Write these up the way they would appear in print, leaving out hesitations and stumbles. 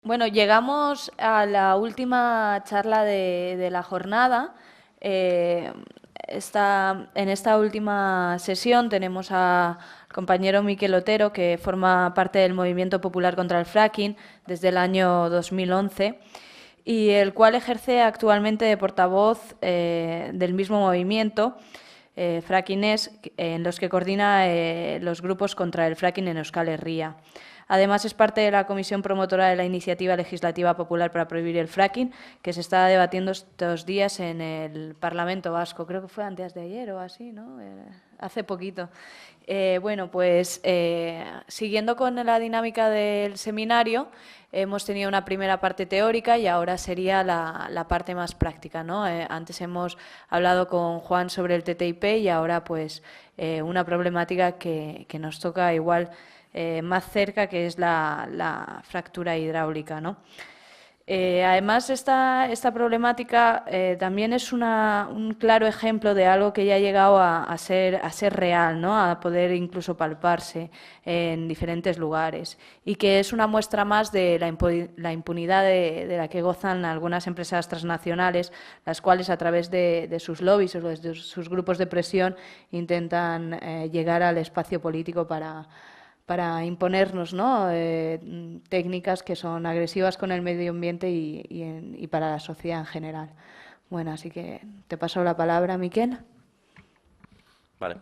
Bueno, llegamos a la última charla de la jornada. Eh, en esta última sesión tenemos al compañero Miquel Otero, que forma parte del Movimiento Popular contra el Fracking desde el año 2011 y el cual ejerce actualmente de portavoz del mismo movimiento, Frackinés, en los que coordina los grupos contra el fracking en Euskal Herria. Además, es parte de la comisión promotora de la iniciativa legislativa popular para prohibir el fracking, que se está debatiendo estos días en el Parlamento Vasco. Creo que fue antes de ayer o así, ¿no? Hace poquito. Bueno, pues siguiendo con la dinámica del seminario, hemos tenido una primera parte teórica y ahora sería la parte más práctica, ¿no? Antes hemos hablado con Juan sobre el TTIP y ahora pues una problemática que nos toca igual más cerca, que es la fractura hidráulica, ¿no? Además, esta problemática también es un claro ejemplo de algo que ya ha llegado a ser real, ¿no? A poder incluso palparse en diferentes lugares, y que es una muestra más de la impunidad de la que gozan algunas empresas transnacionales, las cuales a través de sus lobbies o de sus grupos de presión intentan llegar al espacio político para imponernos, ¿no? Técnicas que son agresivas con el medio ambiente y para la sociedad en general. Bueno, así que te paso la palabra, Miquel. Vale.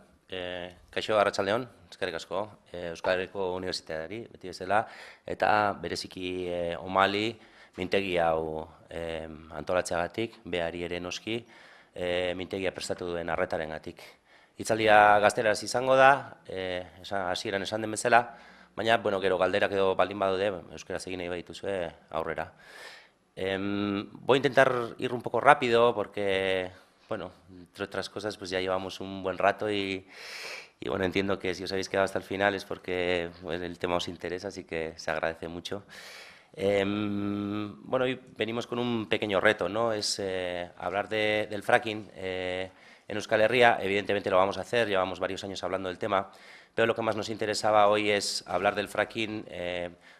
Kaixo, Arratsaldeon, eskerrik asko, Euskal Herriko Unibertsitateari, beti bezala, eta bereziki Omali mintegi hau antolatzeagatik, behari ere noski, mintegia prestatu duen arretarengatik. Hitzaldia gazteleraz izango da, hasieran esan den bezala, baina, bueno, gero galderak edo baldin badaude, euskaraz egin nahi badituzue aurrera. Voy a intentar ir un poco rápido porque, bueno, entre otras cosas, pues ya llevamos un buen rato y bueno, entiendo que si os habéis quedado hasta el final es porque bueno, el tema os interesa, así que se agradece mucho. Bueno, hoy venimos con un pequeño reto, ¿no? Es hablar del fracking en Euskal Herria. Evidentemente lo vamos a hacer, llevamos varios años hablando del tema, pero lo que más nos interesaba hoy es hablar del fracking,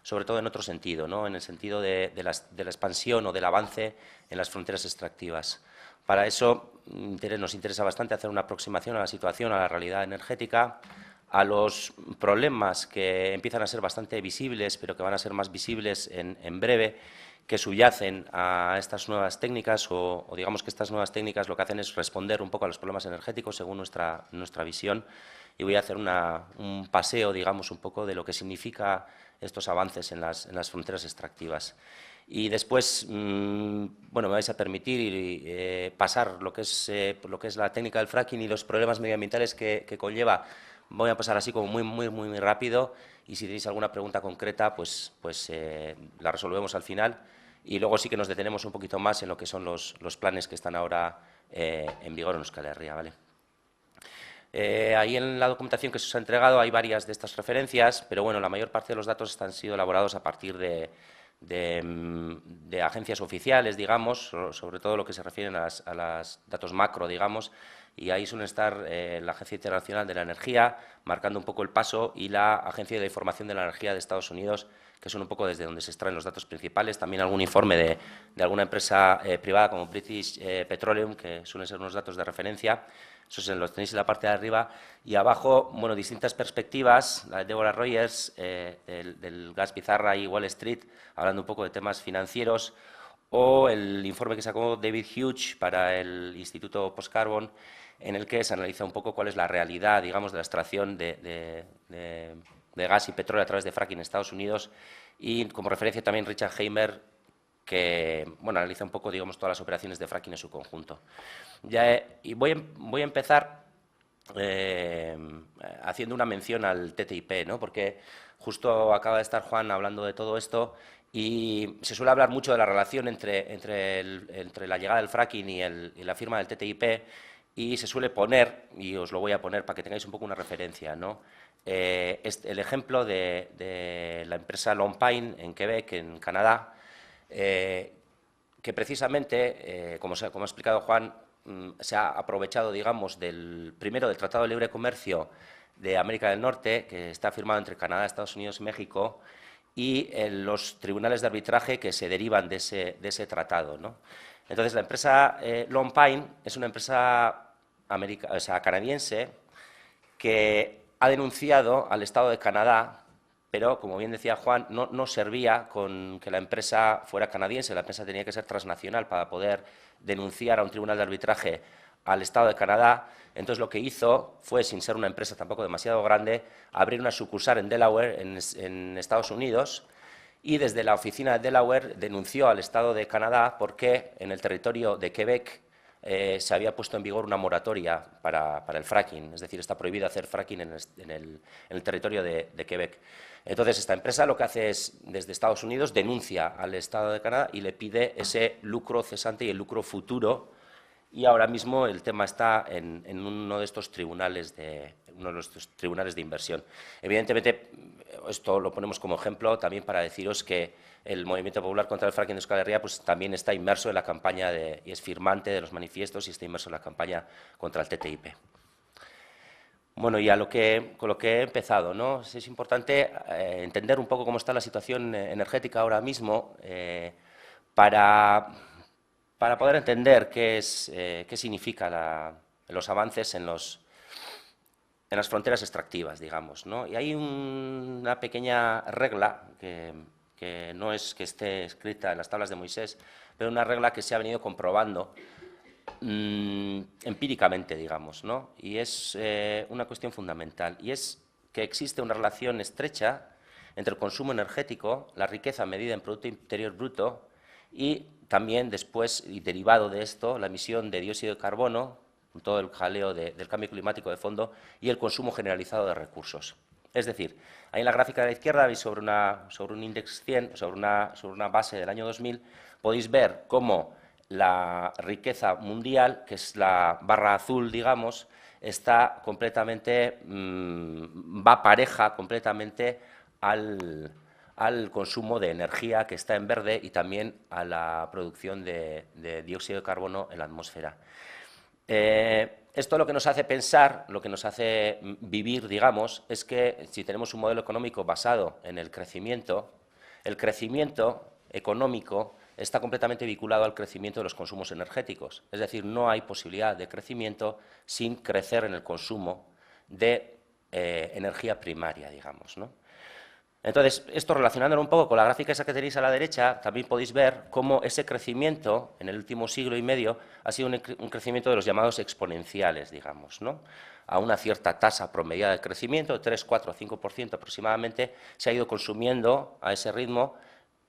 sobre todo en otro sentido, ¿no? En el sentido de la expansión o del avance en las fronteras extractivas. Para eso nos interesa bastante hacer una aproximación a la situación, a la realidad energética, a los problemas que empiezan a ser bastante visibles, pero que van a ser más visibles en breve, que subyacen a estas nuevas técnicas o digamos que estas nuevas técnicas lo que hacen es responder un poco a los problemas energéticos según nuestra visión, y voy a hacer un paseo, digamos, un poco de lo que significa estos avances en las fronteras extractivas. Y después, bueno, me vais a permitir pasar lo que es la técnica del fracking y los problemas medioambientales que conlleva. Voy a pasar así como muy rápido, y si tenéis alguna pregunta concreta, pues la resolvemos al final. Y luego sí que nos detenemos un poquito más en lo que son los planes que están ahora en vigor en Euskal Herria, ¿vale? Ahí en la documentación que se os ha entregado hay varias de estas referencias, pero bueno, la mayor parte de los datos han sido elaborados a partir de agencias oficiales, digamos, sobre todo lo que se refieren a los datos macro, digamos, y ahí suelen estar la Agencia Internacional de la Energía, marcando un poco el paso, y la Agencia de la Información de la Energía de Estados Unidos, que son un poco desde donde se extraen los datos principales. También algún informe de alguna empresa privada como British Petroleum, que suelen ser unos datos de referencia. Eso los tenéis en la parte de arriba. Y abajo, bueno, distintas perspectivas, la de Deborah Rogers, del gas pizarra y Wall Street, hablando un poco de temas financieros, o el informe que sacó David Hughes para el Instituto Postcarbon, en el que se analiza un poco cuál es la realidad, digamos, de la extracción de gas y petróleo a través de fracking en Estados Unidos, y como referencia también Richard Heimer, que bueno, analiza un poco, digamos, todas las operaciones de fracking en su conjunto. Y voy a empezar haciendo una mención al TTIP, ¿no? Porque justo acaba de estar Juan hablando de todo esto, y se suele hablar mucho de la relación entre la llegada del fracking y la firma del TTIP, y se suele poner, y os lo voy a poner para que tengáis un poco una referencia, ¿no? El ejemplo de la empresa Lone Pine en Quebec, en Canadá, que precisamente, como ha explicado Juan, se ha aprovechado, digamos, primero del Tratado de Libre Comercio de América del Norte, que está firmado entre Canadá, Estados Unidos y México, y los tribunales de arbitraje que se derivan de ese tratado, ¿no? Entonces, la empresa Lone Pine es una empresa canadiense que ha denunciado al Estado de Canadá, pero, como bien decía Juan, no servía con que la empresa fuera canadiense, la empresa tenía que ser transnacional para poder denunciar a un tribunal de arbitraje al Estado de Canadá. Entonces, lo que hizo fue, sin ser una empresa tampoco demasiado grande, abrir una sucursal en Delaware, en Estados Unidos, y desde la oficina de Delaware denunció al Estado de Canadá porque en el territorio de Quebec se había puesto en vigor una moratoria para el fracking, es decir, está prohibido hacer fracking en el territorio de Quebec. Entonces, esta empresa lo que hace es, desde Estados Unidos, denuncia al Estado de Canadá y le pide ese lucro cesante y el lucro futuro, y ahora mismo el tema está en uno de estos tribunales de inversión. Evidentemente, esto lo ponemos como ejemplo también para deciros que el Movimiento Popular contra el Fracking de Euskal Herria pues, también está inmerso en la campaña y es firmante de los manifiestos y está inmerso en la campaña contra el TTIP. Bueno, y con lo que he empezado, ¿no? Es importante entender un poco cómo está la situación energética ahora mismo para poder entender qué significa los avances en las fronteras extractivas, digamos, ¿no? Y hay una pequeña regla que no es que esté escrita en las tablas de Moisés, pero una regla que se ha venido comprobando empíricamente, digamos, ¿no? Y es una cuestión fundamental, y es que existe una relación estrecha entre el consumo energético, la riqueza medida en Producto Interior Bruto, y también después, y derivado de esto, la emisión de dióxido de carbono, con todo el jaleo del cambio climático de fondo, y el consumo generalizado de recursos. Es decir, ahí en la gráfica de la izquierda veis sobre un index 100, sobre una base del año 2000, podéis ver cómo la riqueza mundial, que es la barra azul, digamos, está completamente, va pareja completamente al consumo de energía, que está en verde, y también a la producción de dióxido de carbono en la atmósfera. Esto lo que nos hace pensar, lo que nos hace vivir, digamos, es que si tenemos un modelo económico basado en el crecimiento económico está completamente vinculado al crecimiento de los consumos energéticos. Es decir, no hay posibilidad de crecimiento sin crecer en el consumo de energía primaria, digamos, ¿no? Entonces, esto relacionándolo un poco con la gráfica esa que tenéis a la derecha, también podéis ver cómo ese crecimiento en el último siglo y medio ha sido un crecimiento de los llamados exponenciales, digamos, ¿no? A una cierta tasa promediada de crecimiento, de 3, 4, 5% aproximadamente, se ha ido consumiendo a ese ritmo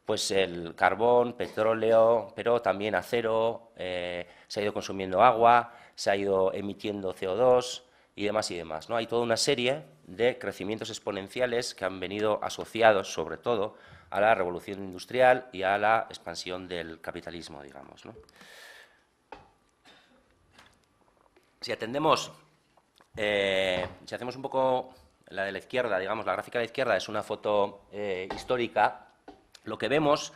pues el carbón, petróleo, pero también acero, se ha ido consumiendo agua, se ha ido emitiendo CO2 y demás, ¿no? Hay toda una serie de crecimientos exponenciales que han venido asociados, sobre todo, a la revolución industrial y a la expansión del capitalismo, digamos, ¿no? Si hacemos un poco la de la izquierda, digamos, la gráfica de la izquierda es una foto histórica, lo que vemos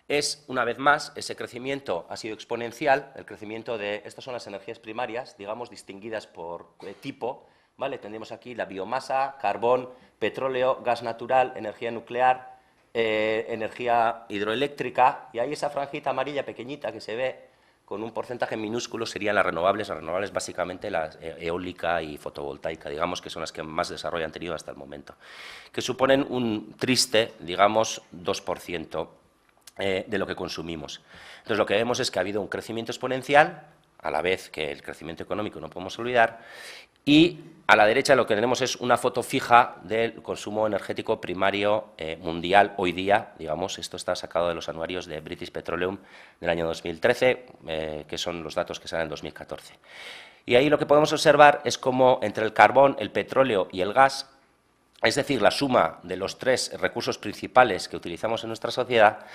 es, una vez más, ese crecimiento ha sido exponencial, el crecimiento de, estas son las energías primarias, digamos, distinguidas por tipo, ¿vale? Tendremos aquí la biomasa, carbón, petróleo, gas natural, energía nuclear, energía hidroeléctrica, y ahí esa franjita amarilla pequeñita que se ve con un porcentaje minúsculo serían las renovables básicamente la eólica y fotovoltaica, digamos, que son las que más desarrollo han tenido hasta el momento, que suponen un triste, digamos, 2% de lo que consumimos. Entonces, lo que vemos es que ha habido un crecimiento exponencial, a la vez que el crecimiento económico no podemos olvidar, y a la derecha lo que tenemos es una foto fija del consumo energético primario mundial hoy día, digamos, esto está sacado de los anuarios de British Petroleum del año 2013, que son los datos que salen en 2014. Y ahí lo que podemos observar es cómo entre el carbón, el petróleo y el gas, es decir, la suma de los tres recursos principales que utilizamos en nuestra sociedad,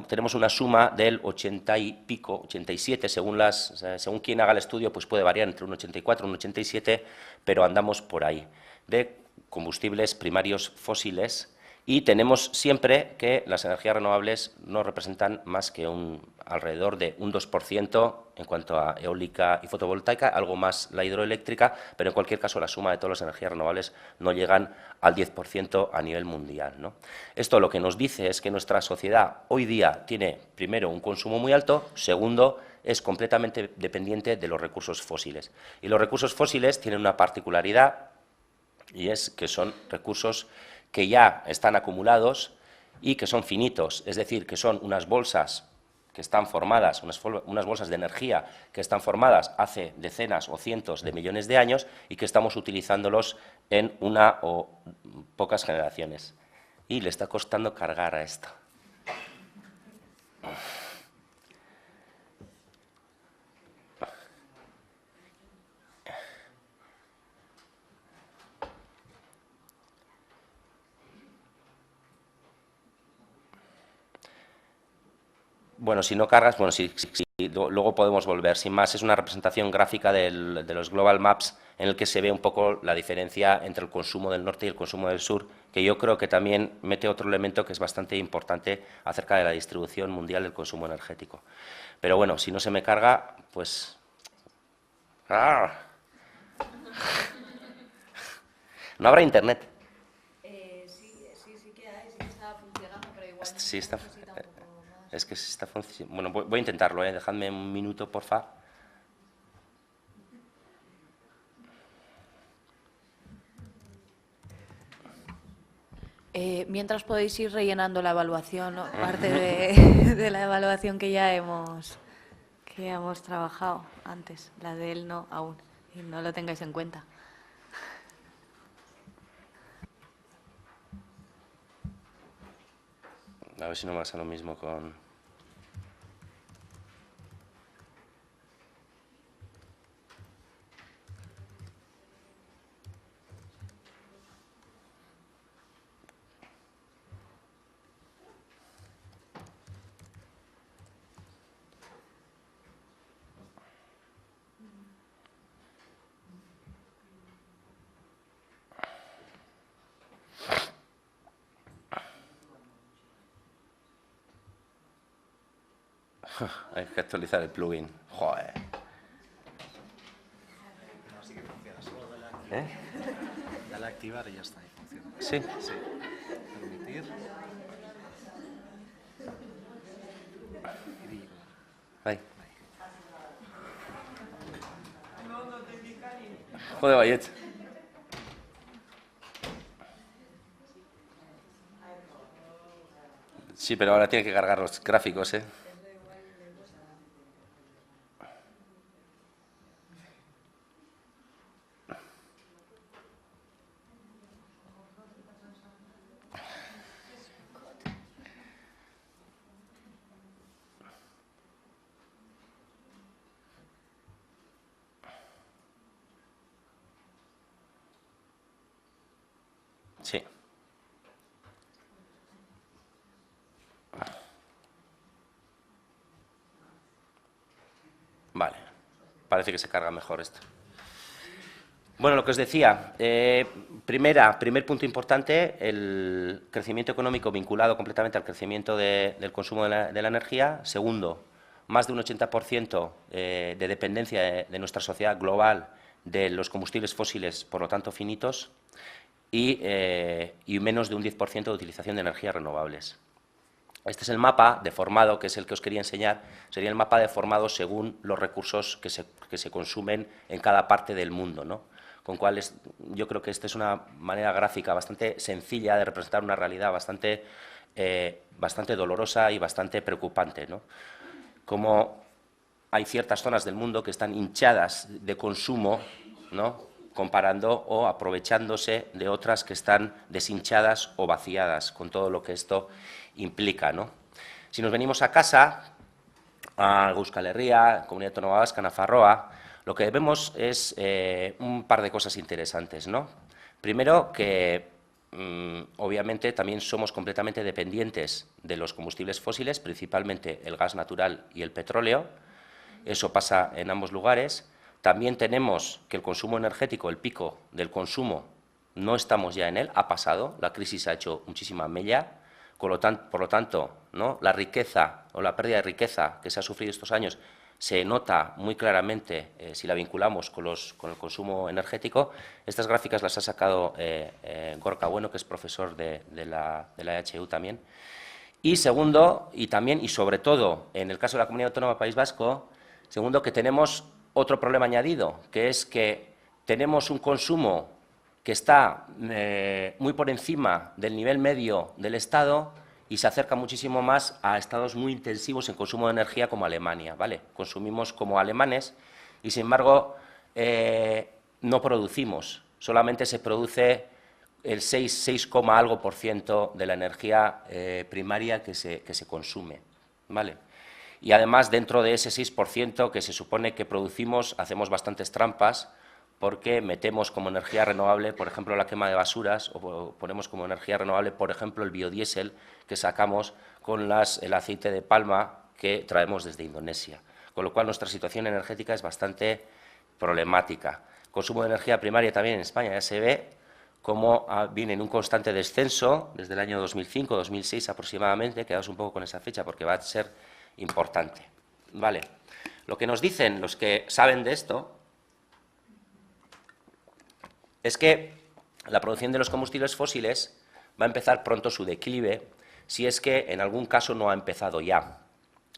tenemos una suma del 80 y pico, 87, según quien haga el estudio, pues puede variar entre un 84 y un 87, pero andamos por ahí, de combustibles primarios fósiles Y tenemos siempre que las energías renovables no representan más que alrededor de un 2% en cuanto a eólica y fotovoltaica, algo más la hidroeléctrica, pero en cualquier caso la suma de todas las energías renovables no llegan al 10% a nivel mundial, ¿no? Esto lo que nos dice es que nuestra sociedad hoy día tiene, primero, un consumo muy alto, segundo, es completamente dependiente de los recursos fósiles. Y los recursos fósiles tienen una particularidad, y es que son recursos que ya están acumulados y que son finitos, es decir, que son unas bolsas que están formadas, unas bolsas de energía que están formadas hace decenas o cientos de millones de años y que estamos utilizándolos en una o pocas generaciones. Y le está costando cargar a esto. Bueno, si no cargas, bueno, luego podemos volver. Sin más, es una representación gráfica de los Global Maps en el que se ve un poco la diferencia entre el consumo del norte y el consumo del sur, que yo creo que también mete otro elemento que es bastante importante acerca de la distribución mundial del consumo energético. Pero bueno, si no se me carga, pues... ¡Ah! ¿No habrá internet? Sí que hay, sí que está funcionando, pero igual Sí, está... necesita un poco más. Es que está funcionando... Bueno, voy a intentarlo, ¿eh? Dejadme un minuto, porfa. Mientras podéis ir rellenando la evaluación, ¿no? Parte de la evaluación que ya hemos trabajado antes, la de él no aún, y no lo tengáis en cuenta. A ver si no me pasa lo mismo con... Hay que actualizar el plugin. Joder. Así que funciona. Solo ¿Eh? dale a activar y ya está. Y funciona. ¿Sí? Sí. Permitir. Y Ahí. Joder, Bayet. Sí, pero ahora tiene que cargar los gráficos, ¿eh? Sí. Vale. Parece que se carga mejor esto. Bueno, lo que os decía, primer punto importante, el crecimiento económico vinculado completamente al crecimiento del consumo de la energía. Segundo, más de un 80% de dependencia de nuestra sociedad global de los combustibles fósiles, por lo tanto finitos, y menos de un 10% de utilización de energías renovables. Este es el mapa deformado, que es el que os quería enseñar, sería el mapa deformado según los recursos que se consumen en cada parte del mundo, ¿no? Con cual yo creo que esta es una manera gráfica bastante sencilla de representar una realidad bastante dolorosa y bastante preocupante, ¿no? Como hay ciertas zonas del mundo que están hinchadas de consumo, ¿no? Comparando o aprovechándose de otras que están deshinchadas o vaciadas, con todo lo que esto implica, ¿no? Si nos venimos a casa, a Euskal Herria, Comunidad Autónoma Vasca, Nafarroa, lo que vemos es un par de cosas interesantes, ¿no? Primero, que obviamente también somos completamente dependientes de los combustibles fósiles, principalmente el gas natural y el petróleo. Eso pasa en ambos lugares. También tenemos que el consumo energético, el pico del consumo, no estamos ya en él, ha pasado, la crisis ha hecho muchísima mella, por lo tanto, ¿no?, la riqueza o la pérdida de riqueza que se ha sufrido estos años se nota muy claramente si la vinculamos con el consumo energético. Estas gráficas las ha sacado Gorka Bueno, que es profesor de la EHU también. Y segundo, y también y sobre todo en el caso de la Comunidad Autónoma del País Vasco, segundo, que tenemos otro problema añadido, que es que tenemos un consumo que está muy por encima del nivel medio del Estado y se acerca muchísimo más a estados muy intensivos en consumo de energía como Alemania, ¿vale? Consumimos como alemanes y, sin embargo, no producimos, solamente se produce el 6, algo por ciento de la energía primaria que se consume, ¿vale? Y además, dentro de ese 6% que se supone que producimos, hacemos bastantes trampas, porque metemos como energía renovable, por ejemplo, la quema de basuras, o ponemos como energía renovable, por ejemplo, el biodiesel que sacamos con el aceite de palma que traemos desde Indonesia. Con lo cual, nuestra situación energética es bastante problemática. Consumo de energía primaria también en España ya se ve como viene en un constante descenso desde el año 2005, 2006 aproximadamente, quedaos un poco con esa fecha porque va a ser importante. Vale. Lo que nos dicen los que saben de esto es que la producción de los combustibles fósiles va a empezar pronto su declive, si es que en algún caso no ha empezado ya.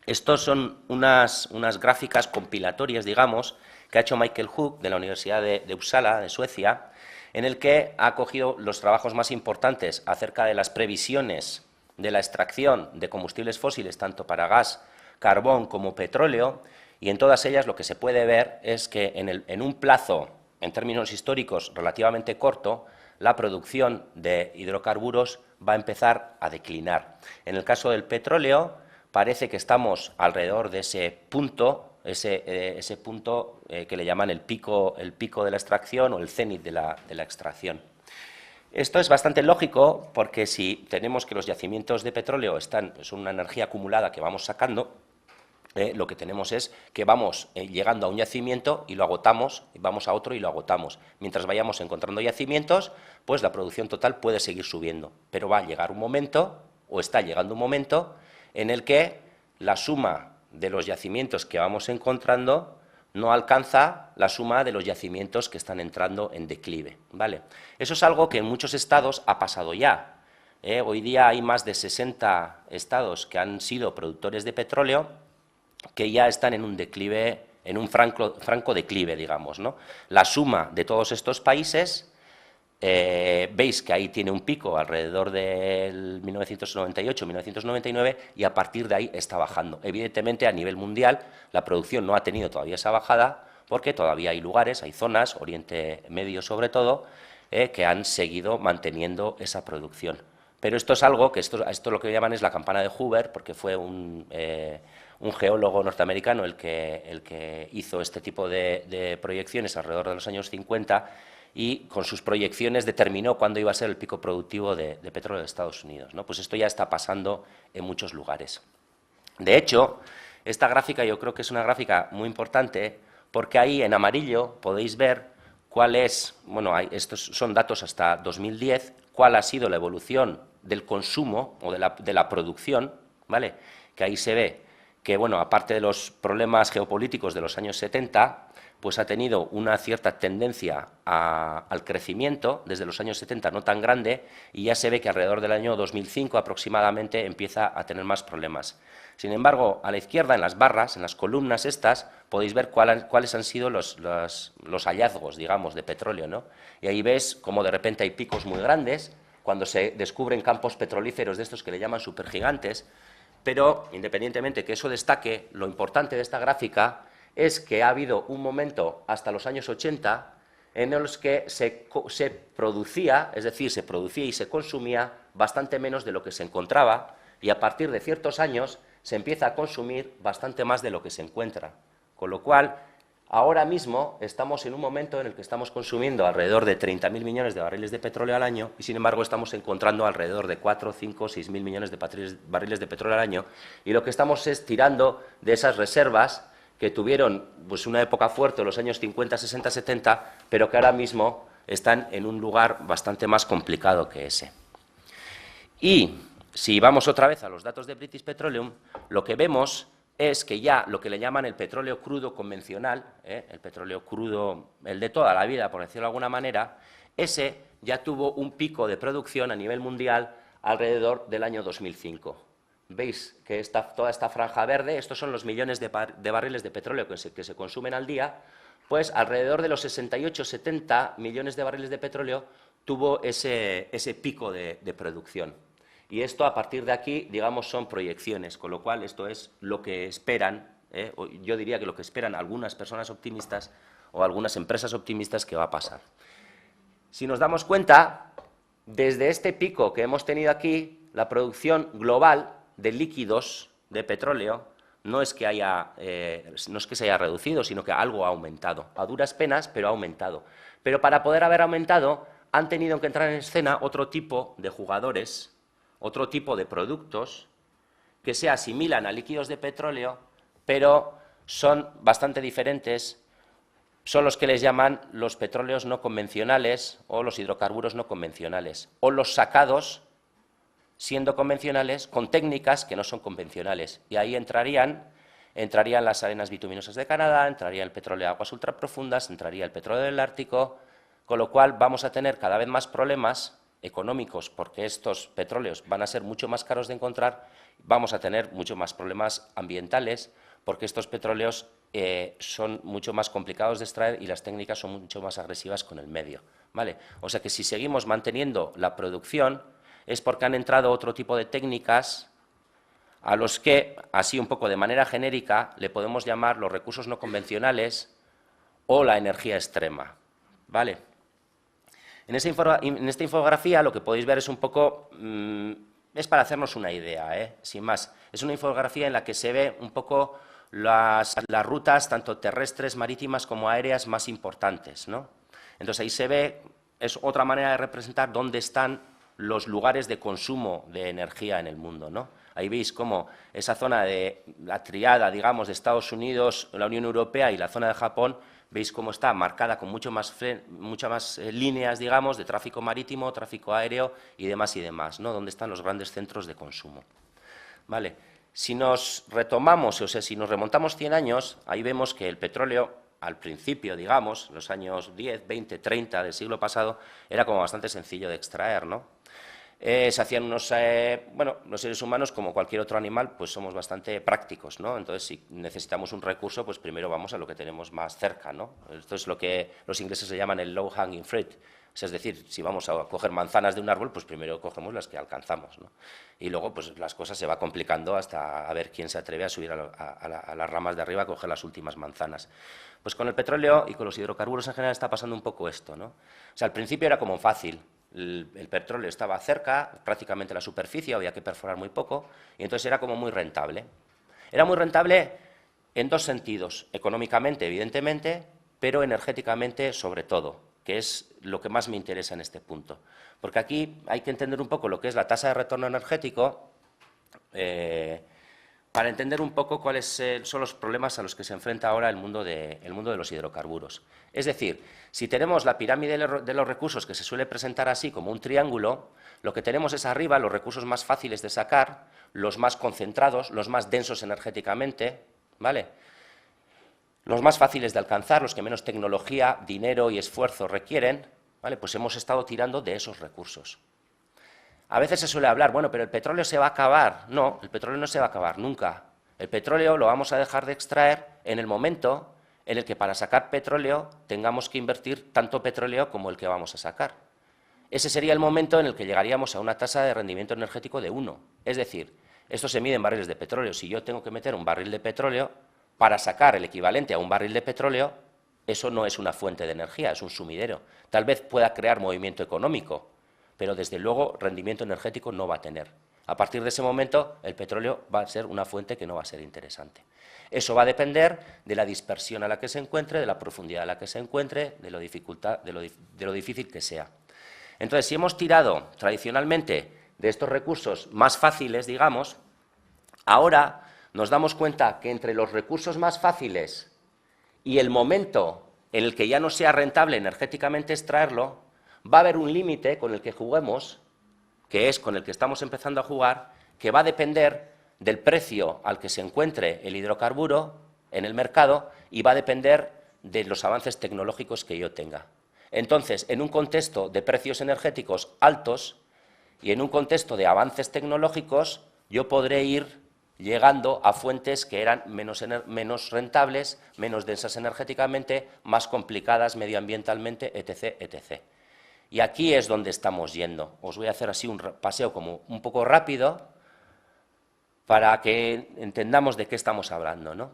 Estos son unas gráficas compilatorias, digamos, que ha hecho Michael Hook de la Universidad de Uppsala, de Suecia, en el que ha cogido los trabajos más importantes acerca de las previsiones de la extracción de combustibles fósiles, tanto para gas, carbón como petróleo, y en todas ellas lo que se puede ver es que en un plazo, en términos históricos, relativamente corto, la producción de hidrocarburos va a empezar a declinar. En el caso del petróleo, parece que estamos alrededor de ese punto, ese punto que le llaman el pico de la extracción o el cenit de la extracción. Esto es bastante lógico porque si tenemos que los yacimientos de petróleo son una energía acumulada que vamos sacando, lo que tenemos es que vamos llegando a un yacimiento y lo agotamos, y vamos a otro y lo agotamos. Mientras vayamos encontrando yacimientos, pues la producción total puede seguir subiendo, pero va a llegar un momento, o está llegando un momento, en el que la suma de los yacimientos que vamos encontrando no alcanza la suma de los yacimientos que están entrando en declive, ¿vale? Eso es algo que en muchos estados ha pasado ya. Hoy día hay más de 60 estados que han sido productores de petróleo que ya están en un declive, en un franco declive, digamos, ¿no? La suma de todos estos países, veis que ahí tiene un pico alrededor del 1998-1999 y a partir de ahí está bajando. Evidentemente, a nivel mundial, la producción no ha tenido todavía esa bajada porque todavía hay lugares, hay zonas, Oriente Medio sobre todo, que han seguido manteniendo esa producción. Pero esto es algo que esto lo que llaman es la campana de Hoover, porque fue un geólogo norteamericano el que hizo este tipo de proyecciones alrededor de los años 50 y con sus proyecciones determinó cuándo iba a ser el pico productivo de petróleo de Estados Unidos, ¿no? Pues esto ya está pasando en muchos lugares. De hecho, esta gráfica yo creo que es una gráfica muy importante porque ahí en amarillo podéis ver cuál es, bueno, estos son datos hasta 2010, cuál ha sido la evolución del consumo o de la producción, ¿vale? Que ahí se ve que, bueno, aparte de los problemas geopolíticos de los años 70, pues ha tenido una cierta tendencia al crecimiento, desde los años 70 no tan grande, y ya se ve que alrededor del año 2005 aproximadamente empieza a tener más problemas. Sin embargo, a la izquierda, en las barras, en las columnas estas, podéis ver cuáles han sido los hallazgos, digamos, de petróleo, ¿no? Y ahí ves cómo de repente hay picos muy grandes, cuando se descubren campos petrolíferos de estos que le llaman supergigantes, pero independientemente que eso destaque, lo importante de esta gráfica es que ha habido un momento hasta los años 80 en los que se producía, es decir, se producía y se consumía bastante menos de lo que se encontraba y a partir de ciertos años se empieza a consumir bastante más de lo que se encuentra. Con lo cual, ahora mismo estamos en un momento en el que estamos consumiendo alrededor de 30.000 millones de barriles de petróleo al año y, sin embargo, estamos encontrando alrededor de 4, 5, 6.000 millones de barriles de petróleo al año y lo que estamos es tirando de esas reservas que tuvieron pues, una época fuerte en los años 50, 60, 70, pero que ahora mismo están en un lugar bastante más complicado que ese. Y si vamos otra vez a los datos de British Petroleum, lo que vemos es que ya lo que le llaman el petróleo crudo convencional, el petróleo crudo, el de toda la vida, por decirlo de alguna manera, ese ya tuvo un pico de producción a nivel mundial alrededor del año 2005. ¿Veis que toda esta franja verde, estos son los millones de barriles de petróleo que se consumen al día? Pues alrededor de los 68-70 millones de barriles de petróleo tuvo ese pico de producción. Y esto, a partir de aquí, digamos, son proyecciones, con lo cual esto es lo que esperan, yo diría que lo que esperan algunas personas optimistas o algunas empresas optimistas que va a pasar. Si nos damos cuenta, desde este pico que hemos tenido aquí, la producción global de líquidos de petróleo no es que se haya reducido, sino que algo ha aumentado. A duras penas, pero ha aumentado. Pero para poder haber aumentado, han tenido que entrar en escena otro tipo de jugadores, otro tipo de productos que se asimilan a líquidos de petróleo, pero son bastante diferentes. Son los que les llaman los petróleos no convencionales o los hidrocarburos no convencionales, o los sacados siendo convencionales con técnicas que no son convencionales. Y ahí entrarían las arenas bituminosas de Canadá, entraría el petróleo de aguas ultraprofundas, entraría el petróleo del Ártico, con lo cual vamos a tener cada vez más problemas económicos, porque estos petróleos van a ser mucho más caros de encontrar, vamos a tener mucho más problemas ambientales, porque estos petróleos son mucho más complicados de extraer y las técnicas son mucho más agresivas con el medio, ¿vale? O sea que si seguimos manteniendo la producción es porque han entrado otro tipo de técnicas a los que, así un poco de manera genérica, le podemos llamar los recursos no convencionales o la energía extrema, ¿vale? En esta infografía lo que podéis ver es un poco, es para hacernos una idea, sin más. Es una infografía en la que se ve un poco las rutas, tanto terrestres, marítimas como aéreas, más importantes, ¿no? Entonces ahí se ve, es otra manera de representar dónde están los lugares de consumo de energía en el mundo, ¿no? Ahí veis cómo esa zona de la triada, digamos, de Estados Unidos, la Unión Europea y la zona de Japón, veis cómo está marcada con muchas más líneas, digamos, de tráfico marítimo, tráfico aéreo y demás, ¿no? Donde están los grandes centros de consumo. Vale. Si nos retomamos, o sea, si nos remontamos 100 años, ahí vemos que el petróleo, al principio, digamos, los años 10, 20, 30 del siglo pasado, era como bastante sencillo de extraer, ¿no? Se hacían unos, bueno, los seres humanos, como cualquier otro animal, pues somos bastante prácticos, ¿no? Entonces, si necesitamos un recurso, pues primero vamos a lo que tenemos más cerca, ¿no? Esto es lo que los ingleses se llaman el low hanging fruit. Es decir, si vamos a coger manzanas de un árbol, pues primero cogemos las que alcanzamos, ¿no? Y luego, pues las cosas se va complicando hasta a ver quién se atreve a subir a las ramas de arriba a coger las últimas manzanas. Pues con el petróleo y con los hidrocarburos en general está pasando un poco esto, ¿no? O sea, al principio era como fácil. El petróleo estaba cerca, prácticamente la superficie, había que perforar muy poco, y entonces era como muy rentable. Era muy rentable en dos sentidos, económicamente, evidentemente, pero energéticamente sobre todo, que es lo que más me interesa en este punto. Porque aquí hay que entender un poco lo que es la tasa de retorno energético, para entender un poco cuáles son los problemas a los que se enfrenta ahora el mundo de los hidrocarburos. Es decir, si tenemos la pirámide de los recursos que se suele presentar así como un triángulo, lo que tenemos es arriba los recursos más fáciles de sacar, los más concentrados, los más densos energéticamente, ¿vale? Los más fáciles de alcanzar, los que menos tecnología, dinero y esfuerzo requieren, ¿vale? Pues hemos estado tirando de esos recursos. A veces se suele hablar, bueno, pero el petróleo se va a acabar. No, el petróleo no se va a acabar nunca. El petróleo lo vamos a dejar de extraer en el momento en el que para sacar petróleo tengamos que invertir tanto petróleo como el que vamos a sacar. Ese sería el momento en el que llegaríamos a una tasa de rendimiento energético de 1. Es decir, esto se mide en barriles de petróleo. Si yo tengo que meter un barril de petróleo para sacar el equivalente a un barril de petróleo, eso no es una fuente de energía, es un sumidero. Tal vez pueda crear movimiento económico, pero desde luego rendimiento energético no va a tener. A partir de ese momento, el petróleo va a ser una fuente que no va a ser interesante. Eso va a depender de la dispersión a la que se encuentre, de la profundidad a la que se encuentre, de lo difícil que sea. Entonces, si hemos tirado tradicionalmente de estos recursos más fáciles, digamos, ahora nos damos cuenta que entre los recursos más fáciles y el momento en el que ya no sea rentable energéticamente extraerlo, va a haber un límite con el que juguemos, que es con el que estamos empezando a jugar, que va a depender del precio al que se encuentre el hidrocarburo en el mercado y va a depender de los avances tecnológicos que yo tenga. Entonces, en un contexto de precios energéticos altos y en un contexto de avances tecnológicos, yo podré ir llegando a fuentes que eran menos rentables, menos densas energéticamente, más complicadas medioambientalmente, etc., etc. Y aquí es donde estamos yendo. Os voy a hacer así un paseo como un poco rápido para que entendamos de qué estamos hablando, ¿no?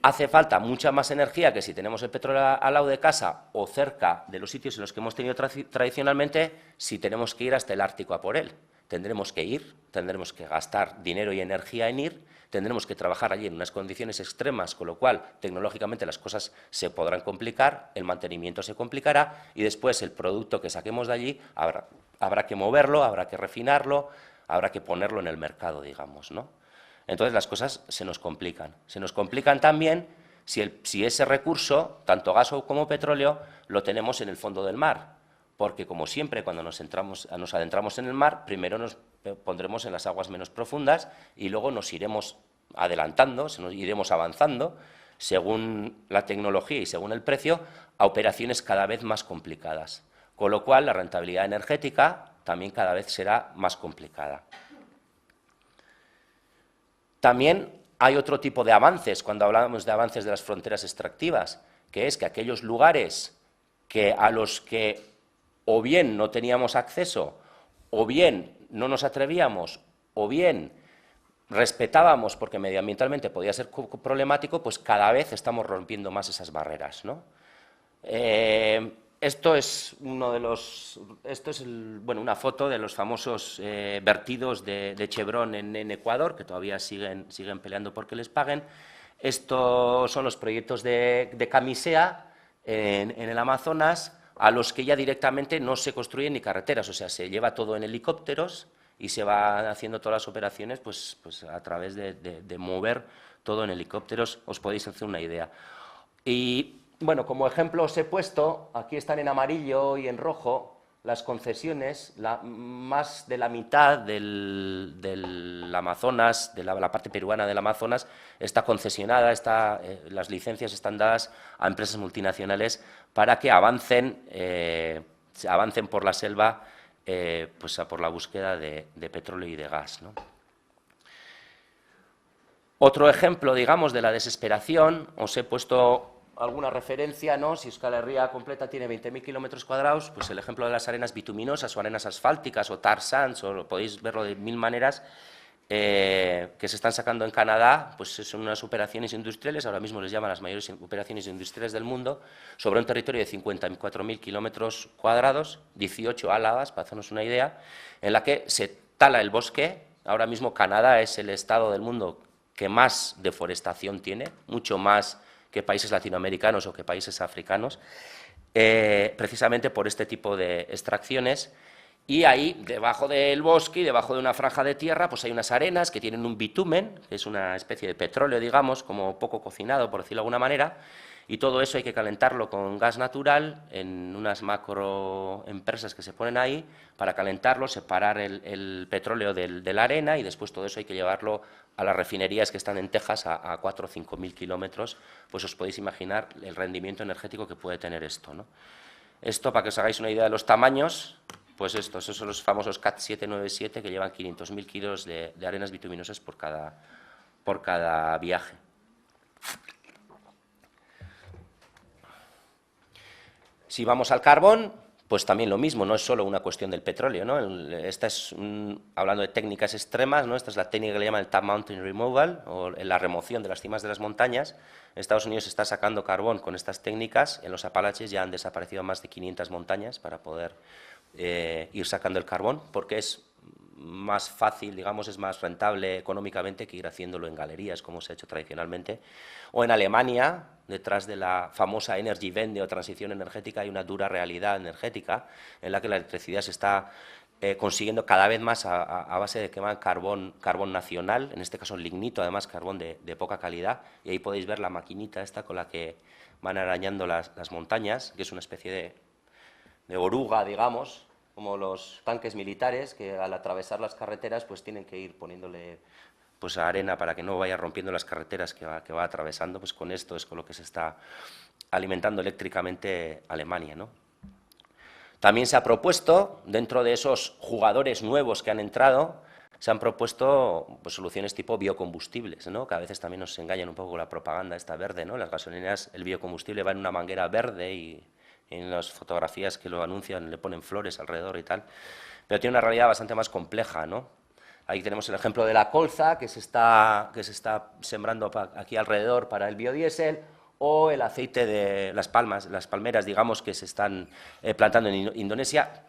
Hace falta mucha más energía que si tenemos el petróleo al lado de casa o cerca de los sitios en los que hemos tenido tradicionalmente, si tenemos que ir hasta el Ártico a por él. Tendremos que ir, tendremos que gastar dinero y energía en ir, tendremos que trabajar allí en unas condiciones extremas, con lo cual tecnológicamente las cosas se podrán complicar, el mantenimiento se complicará y después el producto que saquemos de allí habrá que moverlo, habrá que refinarlo, habrá que ponerlo en el mercado, digamos, ¿no? Entonces las cosas se nos complican. Se nos complican también si ese recurso, tanto gas como petróleo, lo tenemos en el fondo del mar. Porque, como siempre, cuando nos adentramos en el mar, primero nos pondremos en las aguas menos profundas y luego nos iremos adelantando, nos iremos avanzando, según la tecnología y según el precio, a operaciones cada vez más complicadas. Con lo cual, la rentabilidad energética también cada vez será más complicada. También hay otro tipo de avances, cuando hablamos de avances de las fronteras extractivas, que es que aquellos lugares a los que o bien no teníamos acceso, o bien no nos atrevíamos, o bien respetábamos porque medioambientalmente podía ser problemático, pues cada vez estamos rompiendo más esas barreras, ¿no? Esto es una foto de los famosos vertidos de Chevron en Ecuador, que todavía siguen peleando porque les paguen. Estos son los proyectos de Camisea en el Amazonas, a los que ya directamente no se construyen ni carreteras, o sea, se lleva todo en helicópteros y se van haciendo todas las operaciones pues a través de mover todo en helicópteros, os podéis hacer una idea. Y bueno, como ejemplo os he puesto, aquí están en amarillo y en rojo, las concesiones, más de la mitad del Amazonas, de la parte peruana del Amazonas, está concesionada, las licencias están dadas a empresas multinacionales para que avancen por la selva, pues por la búsqueda de petróleo y de gas, ¿no? Otro ejemplo, digamos, de la desesperación, os he puesto alguna referencia, ¿no? Si Euskal Herria completa tiene 20.000 kilómetros cuadrados, pues el ejemplo de las arenas bituminosas o arenas asfálticas o tar sands, o podéis verlo de mil maneras, que se están sacando en Canadá, pues son unas operaciones industriales, ahora mismo les llaman las mayores operaciones industriales del mundo, sobre un territorio de 54.000 kilómetros cuadrados, 18 álabas, para hacernos una idea, en la que se tala el bosque. Ahora mismo Canadá es el estado del mundo que más deforestación tiene, mucho más que países latinoamericanos o que países africanos, precisamente por este tipo de extracciones. Y ahí, debajo del bosque y debajo de una franja de tierra, pues hay unas arenas que tienen un bitumen, que es una especie de petróleo, digamos, como poco cocinado, por decirlo de alguna manera, y todo eso hay que calentarlo con gas natural en unas macroempresas que se ponen ahí para calentarlo, separar el petróleo de la arena, y después todo eso hay que llevarlo a las refinerías que están en Texas a 4 o 5.000 kilómetros. Pues os podéis imaginar el rendimiento energético que puede tener esto, ¿no? Esto, para que os hagáis una idea de los tamaños, pues esos son los famosos CAT 797 que llevan 500.000 kilos de arenas bituminosas por cada viaje. Si vamos al carbón, pues también lo mismo, no es solo una cuestión del petróleo, ¿no? Esta es, hablando de técnicas extremas, ¿no? Esta es la técnica que le llaman el Top Mountain Removal, o la remoción de las cimas de las montañas. Estados Unidos está sacando carbón con estas técnicas. En los Apalaches ya han desaparecido más de 500 montañas para poder ir sacando el carbón, porque es más fácil, digamos, es más rentable económicamente que ir haciéndolo en galerías, como se ha hecho tradicionalmente. O en Alemania, detrás de la famosa Energiewende o transición energética, hay una dura realidad energética en la que la electricidad se está consiguiendo cada vez más a base de quemar carbón nacional, en este caso lignito, además carbón de poca calidad, y ahí podéis ver la maquinita esta con la que van arañando las montañas, que es una especie de oruga, digamos, como los tanques militares, que al atravesar las carreteras pues tienen que ir poniéndole pues arena para que no vaya rompiendo las carreteras que va atravesando. Pues con esto es con lo que se está alimentando eléctricamente Alemania, ¿no? También se ha propuesto, dentro de esos jugadores nuevos que han entrado, se han propuesto pues, soluciones tipo biocombustibles, ¿no? Que a veces también nos engañan un poco con la propaganda esta verde, ¿no? Las gasolineras, el biocombustible va en una manguera verde y en las fotografías que lo anuncian le ponen flores alrededor y tal, pero tiene una realidad bastante más compleja, ¿no? Ahí tenemos el ejemplo de la colza que se está sembrando aquí alrededor para el biodiesel, o el aceite de las palmeras, digamos, que se están plantando en Indonesia,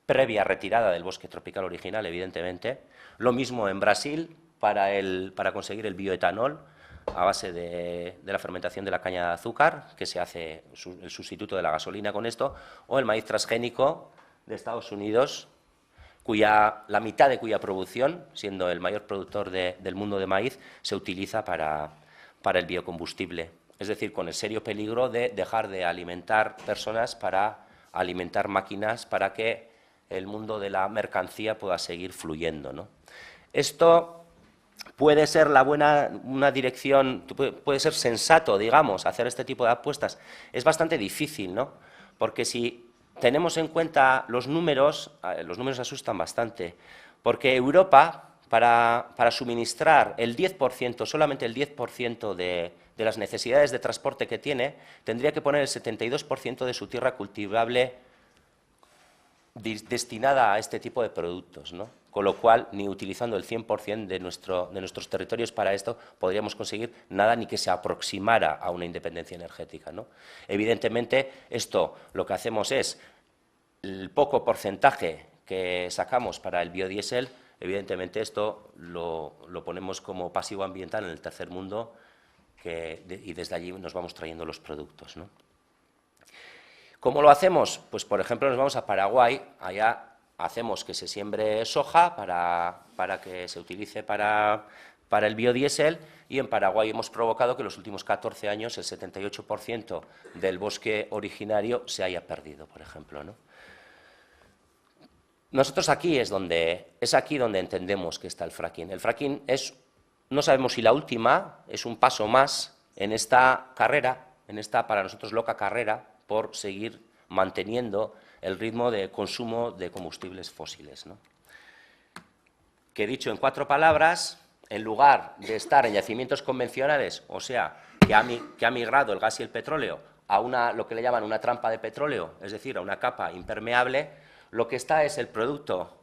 previa retirada del bosque tropical original, evidentemente. Lo mismo en Brasil para conseguir el bioetanol a base de la fermentación de la caña de azúcar, que se hace el sustituto de la gasolina con esto, o el maíz transgénico de Estados Unidos, la mitad de cuya producción, siendo el mayor productor del mundo de maíz, se utiliza para el biocombustible. Es decir, con el serio peligro de dejar de alimentar personas para alimentar máquinas para que el mundo de la mercancía pueda seguir fluyendo, ¿no? Esto puede ser una dirección, puede ser sensato, digamos, hacer este tipo de apuestas. Es bastante difícil, ¿no? Porque si tenemos en cuenta los números asustan bastante, porque Europa, para suministrar el 10%, solamente el 10% de las necesidades de transporte que tiene, tendría que poner el 72% de su tierra cultivable destinada a este tipo de productos, ¿no? Con lo cual, ni utilizando el 100% de nuestros territorios para esto, podríamos conseguir nada ni que se aproximara a una independencia energética, ¿no? Evidentemente, esto lo que hacemos es el poco porcentaje que sacamos para el biodiesel, evidentemente esto lo ponemos como pasivo ambiental en el tercer mundo y desde allí nos vamos trayendo los productos, ¿no? ¿Cómo lo hacemos? Pues, por ejemplo, nos vamos a Paraguay, allá hacemos que se siembre soja para que se utilice para el biodiesel, y en Paraguay hemos provocado que en los últimos 14 años el 78% del bosque originario se haya perdido, por ejemplo, ¿no? Nosotros es aquí donde entendemos que está el fracking. El fracking no sabemos si la última, es un paso más en esta carrera, en esta para nosotros loca carrera, por seguir manteniendo el ritmo de consumo de combustibles fósiles, ¿no? Que dicho en 4 palabras, en lugar de estar en yacimientos convencionales, o sea, que ha migrado el gas y el petróleo a lo que le llaman una trampa de petróleo, es decir, a una capa impermeable, lo que está es el producto,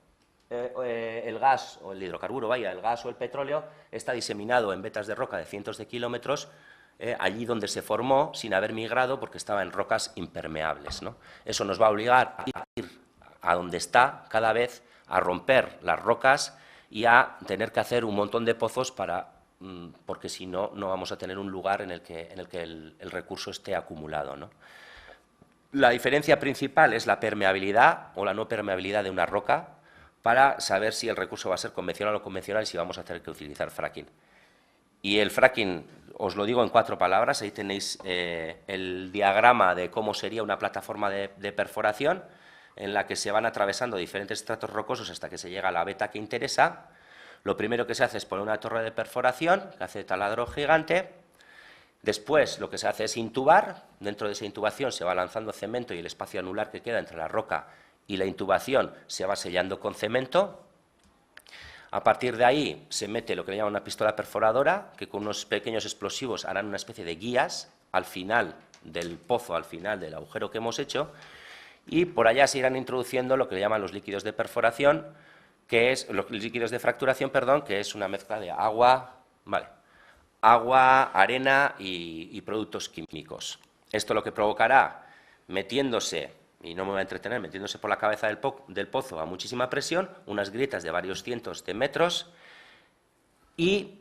el gas o el hidrocarburo, el gas o el petróleo, está diseminado en vetas de roca de cientos de kilómetros, allí donde se formó sin haber migrado porque estaba en rocas impermeables, ¿no? Eso nos va a obligar a ir a donde está cada vez, a romper las rocas y a tener que hacer un montón de pozos porque si no, no vamos a tener un lugar en el que el recurso esté acumulado, ¿no? La diferencia principal es la permeabilidad o la no permeabilidad de una roca para saber si el recurso va a ser convencional o convencional y si vamos a tener que utilizar fracking. Y el fracking, os lo digo en 4 palabras, ahí tenéis el diagrama de cómo sería una plataforma de perforación en la que se van atravesando diferentes estratos rocosos hasta que se llega a la veta que interesa. Lo primero que se hace es poner una torre de perforación que hace taladro gigante. Después lo que se hace es intubar. Dentro de esa intubación se va lanzando cemento y el espacio anular que queda entre la roca y la intubación se va sellando con cemento. A partir de ahí se mete lo que le llaman una pistola perforadora, que con unos pequeños explosivos harán una especie de guías al final del pozo, al final del agujero que hemos hecho, y por allá se irán introduciendo lo que le llaman los líquidos de perforación, los líquidos de fracturación, perdón, que es una mezcla de agua, arena y productos químicos. Esto lo que provocará, metiéndose, y no me voy a entretener, metiéndose por la cabeza del pozo a muchísima presión, unas grietas de varios cientos de metros, y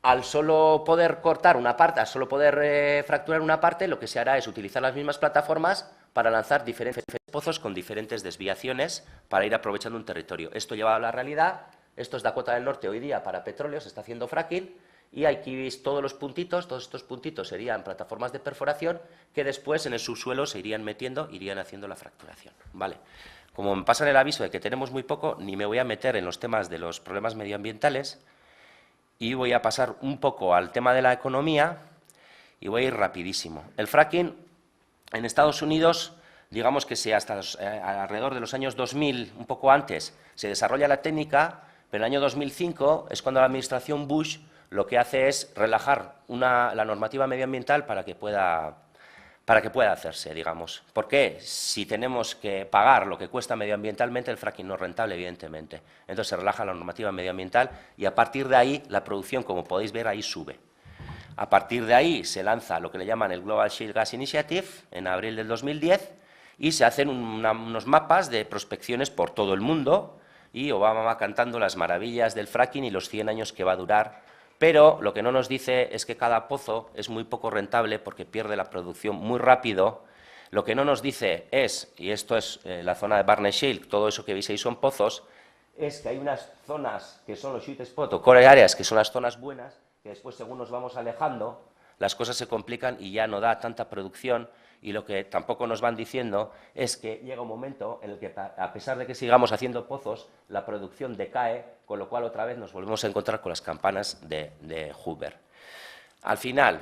al solo poder cortar una parte, al solo poder fracturar una parte, lo que se hará es utilizar las mismas plataformas para lanzar diferentes pozos con diferentes desviaciones para ir aprovechando un territorio. Esto lleva a la realidad, esto es Dakota del Norte hoy día para petróleo, se está haciendo fracking, y aquí veis todos los puntitos, todos estos puntitos serían plataformas de perforación que después en el subsuelo se irían metiendo, irían haciendo la fracturación, ¿vale? Como me pasan el aviso de que tenemos muy poco, ni me voy a meter en los temas de los problemas medioambientales y voy a pasar un poco al tema de la economía y voy a ir rapidísimo. El fracking en Estados Unidos, digamos que si hasta alrededor de los años 2000, un poco antes, se desarrolla la técnica, pero en el año 2005 es cuando la administración Bush lo que hace es relajar la normativa medioambiental para que pueda hacerse, digamos. ¿Por qué? Si tenemos que pagar lo que cuesta medioambientalmente, el fracking no es rentable, evidentemente. Entonces se relaja la normativa medioambiental y a partir de ahí la producción, como podéis ver, ahí sube. A partir de ahí se lanza lo que le llaman el Global Shale Gas Initiative en abril del 2010 y se hacen unos mapas de prospecciones por todo el mundo y Obama va cantando las maravillas del fracking y los 100 años que va a durar. Pero lo que no nos dice es que cada pozo es muy poco rentable porque pierde la producción muy rápido. Lo que no nos dice es, y esto es la zona de Barney Shale, todo eso que veis ahí son pozos, es que hay unas zonas que son los sweet spot o core areas, que son las zonas buenas, que después según nos vamos alejando, las cosas se complican y ya no da tanta producción. Y lo que tampoco nos van diciendo es que llega un momento en el que, a pesar de que sigamos haciendo pozos, la producción decae, con lo cual otra vez nos volvemos a encontrar con las campanas de Hoover. Al final,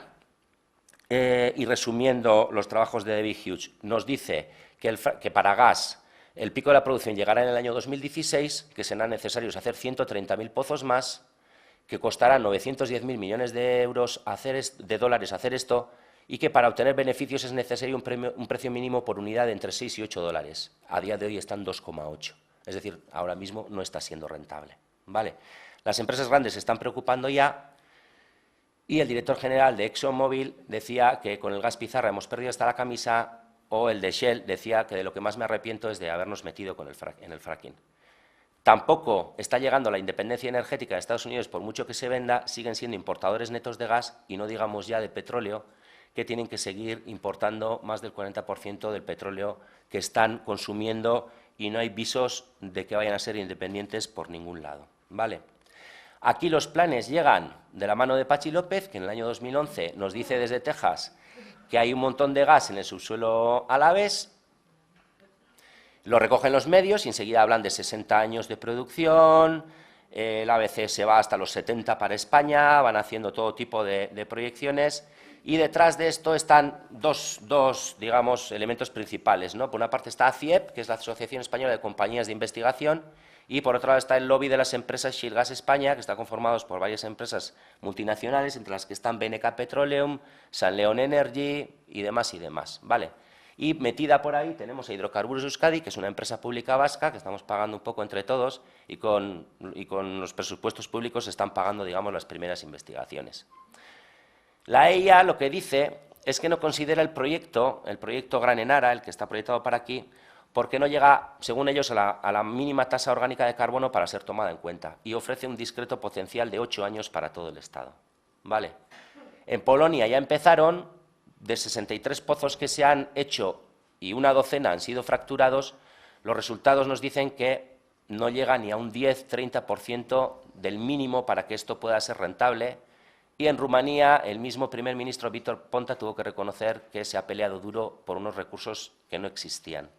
y resumiendo los trabajos de David Hughes, nos dice que para gas el pico de la producción llegará en el año 2016, que serán necesarios hacer 130.000 pozos más, que costará 910.000 millones de dólares hacer esto, y que para obtener beneficios es necesario un precio mínimo por unidad de entre 6 y 8 dólares. A día de hoy están 2,8. Es decir, ahora mismo no está siendo rentable. ¿Vale? Las empresas grandes se están preocupando ya y el director general de ExxonMobil decía que con el gas pizarra hemos perdido hasta la camisa, o el de Shell decía que de lo que más me arrepiento es de habernos metido en el fracking. Tampoco está llegando la independencia energética de Estados Unidos, por mucho que se venda, siguen siendo importadores netos de gas y no digamos ya de petróleo, que tienen que seguir importando más del 40% del petróleo que están consumiendo y no hay visos de que vayan a ser independientes por ningún lado. ¿Vale? Aquí los planes llegan de la mano de Pachi López, que en el año 2011 nos dice desde Texas que hay un montón de gas en el subsuelo alavés, lo recogen los medios y enseguida hablan de 60 años de producción, el ABC se va hasta los 70 para España, van haciendo todo tipo de proyecciones. Y detrás de esto están dos digamos, elementos principales, ¿no? Por una parte está ACIEP, que es la Asociación Española de Compañías de Investigación, y por otro lado está el lobby de las empresas Shale Gas España, que está conformado por varias empresas multinacionales, entre las que están BNK Petroleum, San León Energy y demás, ¿vale? Y metida por ahí tenemos a Hidrocarburos Euskadi, que es una empresa pública vasca, que estamos pagando un poco entre todos, y con los presupuestos públicos se están pagando, digamos, las primeras investigaciones. La EIA lo que dice es que no considera el proyecto Gran Enara, el que está proyectado para aquí, porque no llega, según ellos, a la mínima tasa orgánica de carbono para ser tomada en cuenta y ofrece un discreto potencial de 8 años para todo el Estado. ¿Vale? En Polonia ya empezaron, de 63 pozos que se han hecho y una docena han sido fracturados, los resultados nos dicen que no llega ni a un 10-30% del mínimo para que esto pueda ser rentable. Y en Rumanía, el mismo primer ministro Víctor Ponta tuvo que reconocer que se ha peleado duro por unos recursos que no existían.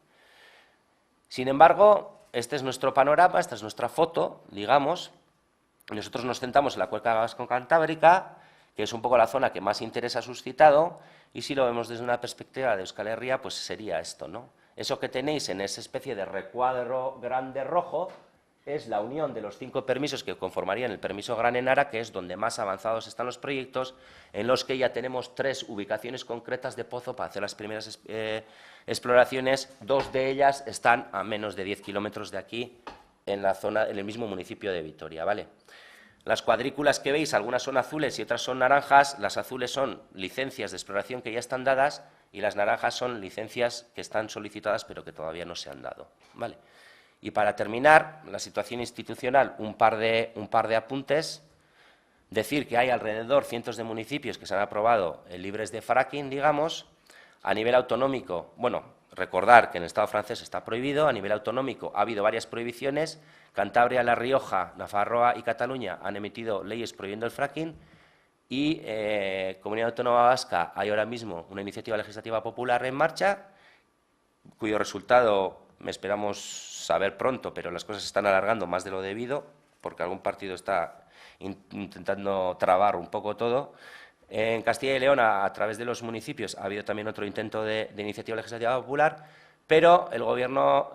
Sin embargo, este es nuestro panorama, esta es nuestra foto, digamos. Nosotros nos centramos en la cuenca vasco-cantábrica, que es un poco la zona que más interés ha suscitado, y si lo vemos desde una perspectiva de Euskal Herria, pues sería esto, ¿no? Eso que tenéis en esa especie de recuadro grande rojo es la unión de los 5 permisos que conformarían el permiso Gran Enara, que es donde más avanzados están los proyectos, en los que ya tenemos 3 ubicaciones concretas de pozo para hacer las primeras exploraciones. 2 de ellas están a menos de 10 kilómetros de aquí, en la zona, en el mismo municipio de Vitoria, ¿vale? Las cuadrículas que veis, algunas son azules y otras son naranjas. Las azules son licencias de exploración que ya están dadas y las naranjas son licencias que están solicitadas pero que todavía no se han dado, ¿vale? Y para terminar, la situación institucional, un par de apuntes. Decir que hay alrededor cientos de municipios que se han aprobado libres de fracking, digamos. A nivel autonómico, bueno, recordar que en el Estado francés está prohibido. A nivel autonómico ha habido varias prohibiciones. Cantabria, La Rioja, Nafarroa y Cataluña han emitido leyes prohibiendo el fracking. y Comunidad Autónoma Vasca hay ahora mismo una iniciativa legislativa popular en marcha, cuyo resultado esperamos saber pronto, pero las cosas se están alargando más de lo debido, porque algún partido está intentando trabar un poco todo. En Castilla y León, a través de los municipios, ha habido también otro intento de iniciativa legislativa popular, pero el gobierno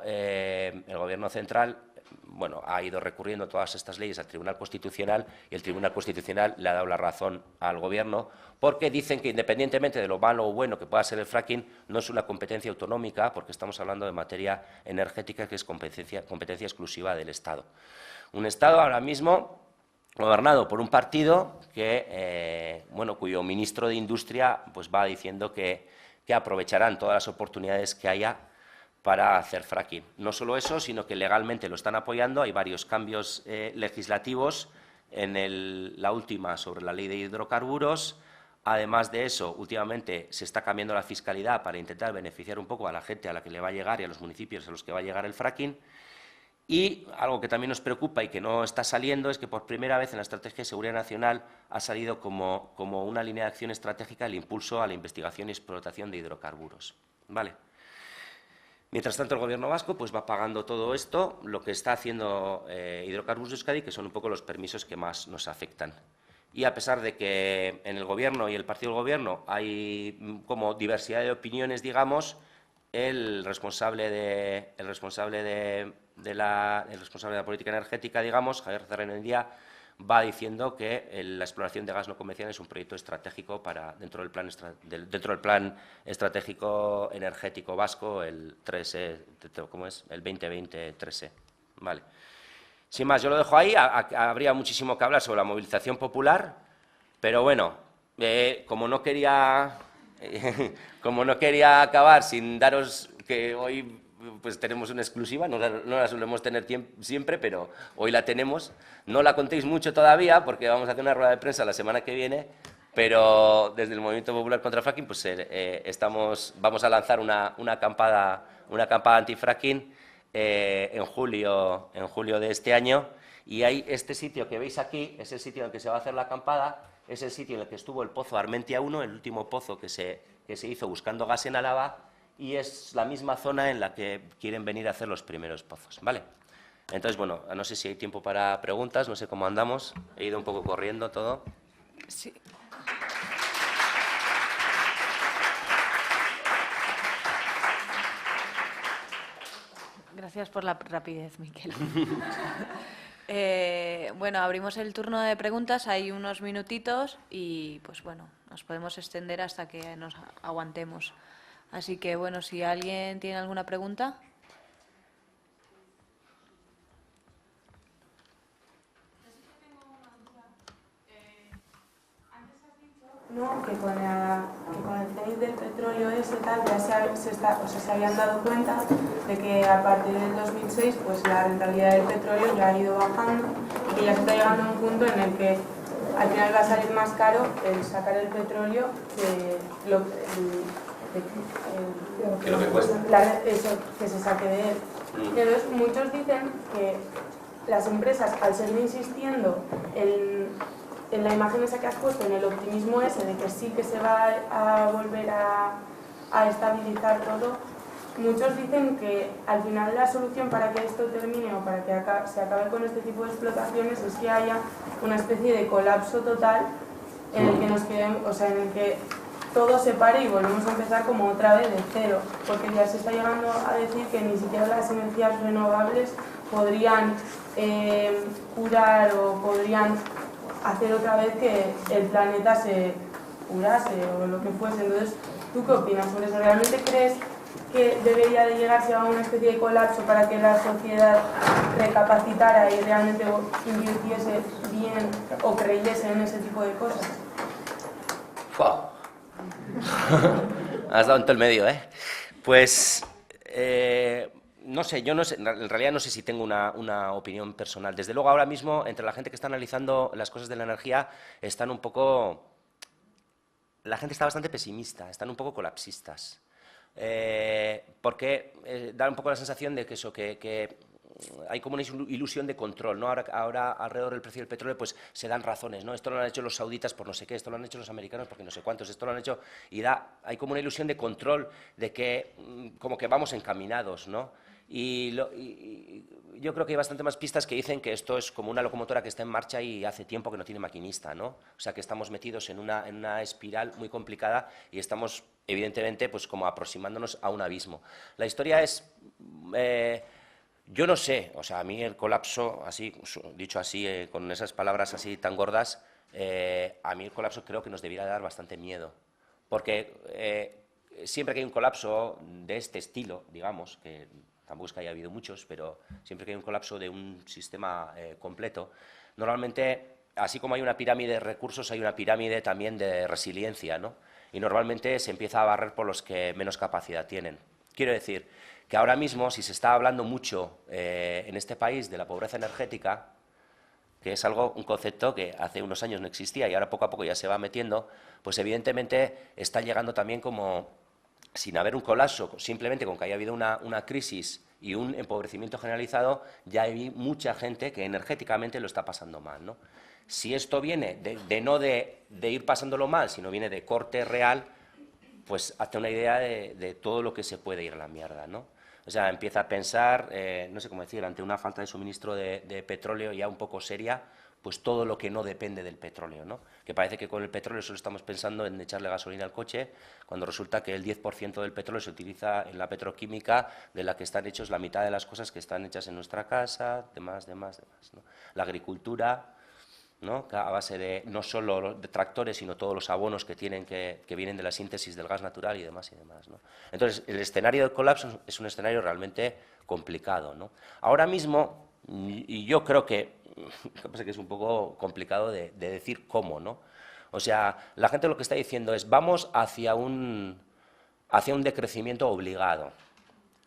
central, bueno, ha ido recurriendo todas estas leyes al Tribunal Constitucional y el Tribunal Constitucional le ha dado la razón al gobierno porque dicen que independientemente de lo malo o bueno que pueda ser el fracking, no es una competencia autonómica porque estamos hablando de materia energética que es competencia exclusiva del Estado. Un Estado ahora mismo gobernado por un partido que, bueno, cuyo ministro de Industria pues va diciendo que aprovecharán todas las oportunidades que haya para hacer fracking. No solo eso, sino que legalmente lo están apoyando. Hay varios cambios legislativos en la última sobre la ley de hidrocarburos. Además de eso, últimamente se está cambiando la fiscalidad para intentar beneficiar un poco a la gente a la que le va a llegar y a los municipios a los que va a llegar el fracking. Y algo que también nos preocupa y que no está saliendo es que por primera vez en la Estrategia de Seguridad Nacional ha salido como una línea de acción estratégica el impulso a la investigación y explotación de hidrocarburos. ¿Vale? Mientras tanto, el Gobierno vasco pues, va pagando todo esto, lo que está haciendo Hidrocarburos de Euskadi, que son un poco los permisos que más nos afectan. Y a pesar de que en el Gobierno y el partido del Gobierno hay como diversidad de opiniones, digamos, el responsable de la política energética, digamos, Javier Zarraonandia, va diciendo que la exploración de gas no convencional es un proyecto estratégico dentro del plan estratégico energético vasco, el 3E, ¿cómo es? El 2020-3E. Vale. Sin más, yo lo dejo ahí. Habría muchísimo que hablar sobre la movilización popular, pero bueno, como no quería acabar sin daros que hoy pues tenemos una exclusiva, no la solemos tener siempre, pero hoy la tenemos. No la contéis mucho todavía porque vamos a hacer una rueda de prensa la semana que viene, pero desde el Movimiento Popular contra el Fracking pues, vamos a lanzar una acampada anti-fracking en julio de este año, y hay este sitio que veis aquí, es el sitio en el que se va a hacer la acampada, es el sitio en el que estuvo el pozo Armentia 1, el último pozo que se hizo buscando gas en Álava, y es la misma zona en la que quieren venir a hacer los primeros pozos, ¿vale? Entonces, bueno, no sé si hay tiempo para preguntas, no sé cómo andamos, he ido un poco corriendo todo. Sí. Gracias por la rapidez, Miquel. Bueno, abrimos el turno de preguntas, hay unos minutitos y, pues bueno, nos podemos extender hasta que nos aguantemos. Así que, bueno, si alguien tiene alguna pregunta. No, que con el cenit del petróleo ese tal ya se habían dado cuenta de que a partir del 2006 pues la rentabilidad del petróleo ya ha ido bajando y que ya se está llegando a un punto en el que al final va a salir más caro el sacar el petróleo que lo que cuesta. Eso que se saque de él. Entonces muchos dicen que las empresas, al seguir insistiendo en la imagen esa que has puesto, en el optimismo ese de que sí que se va a volver a estabilizar todo, muchos dicen que al final la solución para que esto termine o para que se acabe con este tipo de explotaciones es que haya una especie de colapso total en el que nos quedemos, o sea, en el que todo se pare y volvemos a empezar como otra vez de cero, porque ya se está llegando a decir que ni siquiera las energías renovables podrían curar o podrían hacer otra vez que el planeta se curase o lo que fuese. Entonces, ¿tú qué opinas sobre eso? ¿Realmente crees que debería de llegarse a una especie de colapso para que la sociedad recapacitara y realmente invirtiese bien o creyese en ese tipo de cosas? ¡Wow! Has dado en todo el medio, ¿eh? Pues, no sé, yo no sé, en realidad no sé si tengo una opinión personal. Desde luego, ahora mismo, entre la gente que está analizando las cosas de la energía, están un poco... La gente está bastante pesimista, están un poco colapsistas. Porque da un poco la sensación de que hay como una ilusión de control, ¿no? Ahora alrededor del precio del petróleo pues se dan razones, ¿no? Esto lo han hecho los sauditas por no sé qué, esto lo han hecho los americanos porque no sé cuántos, esto lo han hecho y hay como una ilusión de control de que como que vamos encaminados, ¿no? Y yo creo que hay bastante más pistas que dicen que esto es como una locomotora que está en marcha y hace tiempo que no tiene maquinista, ¿no? O sea, que estamos metidos en una espiral muy complicada y estamos, evidentemente, pues como aproximándonos a un abismo. La historia es... yo no sé, o sea, a mí el colapso, así dicho así, con esas palabras así tan gordas, a mí el colapso creo que nos debiera dar bastante miedo, porque siempre que hay un colapso de este estilo, digamos, que tampoco es que haya habido muchos, pero siempre que hay un colapso de un sistema completo, normalmente, así como hay una pirámide de recursos, hay una pirámide también de resiliencia, ¿no? Y normalmente se empieza a barrer por los que menos capacidad tienen. Quiero decir que ahora mismo, si se está hablando mucho en este país de la pobreza energética, que es un concepto que hace unos años no existía y ahora poco a poco ya se va metiendo, pues evidentemente está llegando también como, sin haber un colapso, simplemente con que haya habido una crisis y un empobrecimiento generalizado, ya hay mucha gente que energéticamente lo está pasando mal, ¿no? Si esto viene no de ir pasándolo mal, sino viene de corte real, pues hazte una idea de todo lo que se puede ir a la mierda, ¿no? O sea, empieza a pensar, no sé cómo decir, ante una falta de suministro de petróleo ya un poco seria, pues todo lo que no depende del petróleo, ¿no? Que parece que con el petróleo solo estamos pensando en echarle gasolina al coche, cuando resulta que el 10% del petróleo se utiliza en la petroquímica, de la que están hechos la mitad de las cosas que están hechas en nuestra casa, demás, ¿no? La agricultura, ¿no? A base de no solo de tractores, sino todos los abonos que vienen de la síntesis del gas natural y demás, ¿no? Entonces, el escenario del colapso es un escenario realmente complicado, ¿no? Ahora mismo, y yo creo que pasa que es un poco complicado de decir cómo, ¿no? O sea, la gente lo que está diciendo es vamos hacia un decrecimiento obligado.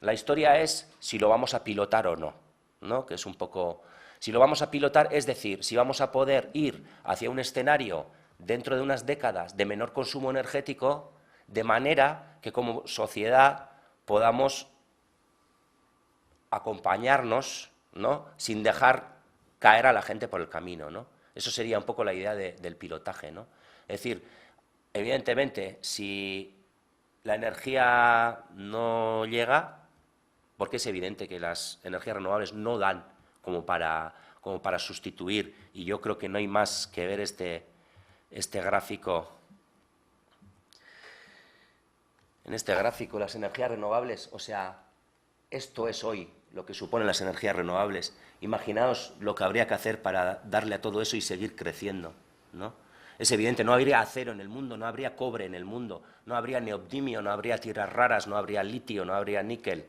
La historia es si lo vamos a pilotar o no, ¿no? Que es un poco... Si lo vamos a pilotar, es decir, si vamos a poder ir hacia un escenario dentro de unas décadas de menor consumo energético, de manera que como sociedad podamos acompañarnos, ¿no? Sin dejar caer a la gente por el camino, ¿no? Eso sería un poco la idea del pilotaje, ¿no? Es decir, evidentemente, si la energía no llega, porque es evidente que las energías renovables no dan como para sustituir, y yo creo que no hay más que ver este gráfico. En este gráfico, las energías renovables, o sea, esto es hoy lo que suponen las energías renovables. Imaginaos lo que habría que hacer para darle a todo eso y seguir creciendo, ¿no? Es evidente, no habría acero en el mundo, no habría cobre en el mundo, no habría neodimio, no habría tierras raras, no habría litio, no habría níquel.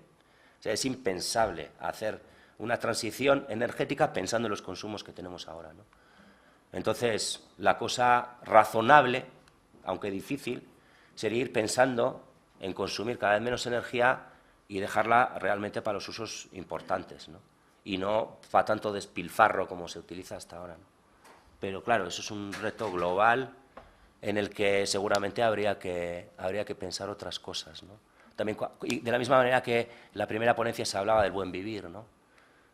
O sea, es impensable hacer una transición energética pensando en los consumos que tenemos ahora, ¿no? Entonces, la cosa razonable, aunque difícil, sería ir pensando en consumir cada vez menos energía y dejarla realmente para los usos importantes, ¿no? Y no para tanto despilfarro como se utiliza hasta ahora, ¿no? Pero claro, eso es un reto global en el que seguramente habría que pensar otras cosas, ¿no? También, y de la misma manera que la primera ponencia se hablaba del buen vivir, ¿no?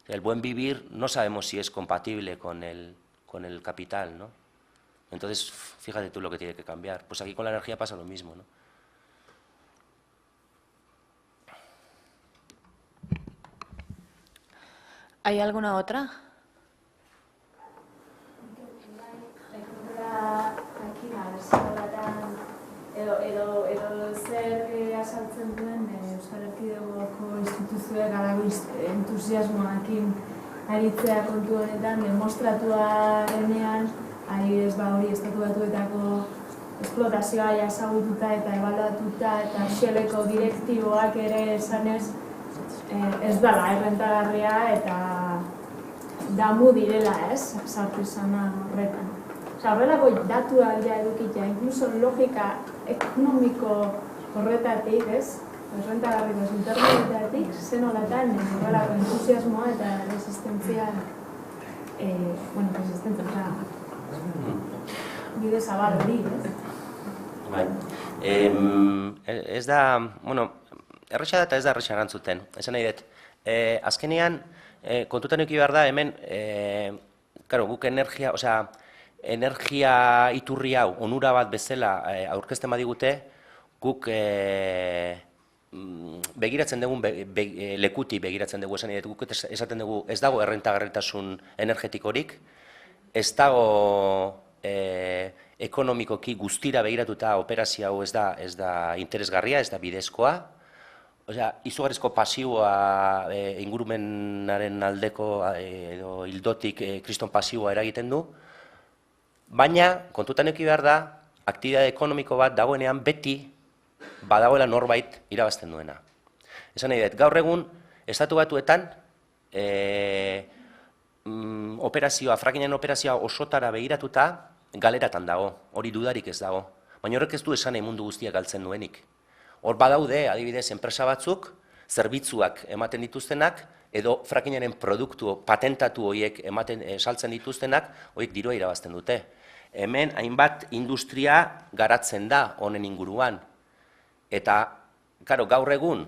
El buen vivir no sabemos si es compatible con el capital, ¿no? Entonces, fíjate tú lo que tiene que cambiar. Pues aquí con la energía pasa lo mismo, ¿no? ¿Hay alguna otra? Edo zer azaltzen duen Euskal Erkidegoko instituzioek alago entusiasmoakin aritzea kontu honetan, demostratua denean, adibidez hori estatu batuetako esplotazioa jasagututa eta ebaluatuta eta Shelleko direktiboak ere esanez ez dela errentagarria eta damu direla, ez, sartu izana horretan. Horrelako datuak ja edukitea, incluso logika ekonomiko horretatik, ez? Errentagarriko internet-etatik, zen horretan horrelako entusiasmoa eta resistentzia, bide zabal hori, ez? Bai. Ez da, erresa da eta ez da erresa erantzuten. Esan nahi dut, azkenean, kontutan eduki behar da hemen, guk energia iturri hau, onura bat bezala aurkezten badigute, guk begiratzen dugun lekuti begiratzen dugu esan guk esaten dugu ez dago errentagarritasun energetikorik, ez dago ekonomikoki guztira begiratuta operazio hau ez da interesgarria, ez da bidezkoa, izugarrizko pasiboa ingurumenaren aldeko edo hildotik kriston pasiboa eragiten du, baina kontutan eduki behar da, aktibitate ekonomiko bat dagoenean beti badagoela norbait irabazten duena. Esan nahi dut, gaur egun, Estatu Batuetan frackingaren operazioa osotara begiratuta galeratan dago, hori dudarik ez dago. Baina horrek ez du esan nahi mundu guztiak galtzen duenik. Hor badaude, adibidez, enpresa batzuk, zerbitzuak ematen dituztenak, edo frackingaren produktu patentatu horiek saltzen dituztenak, horiek dirua irabazten dute. Hemen hainbat industria garatzen da honen inguruan. Eta, gaur egun,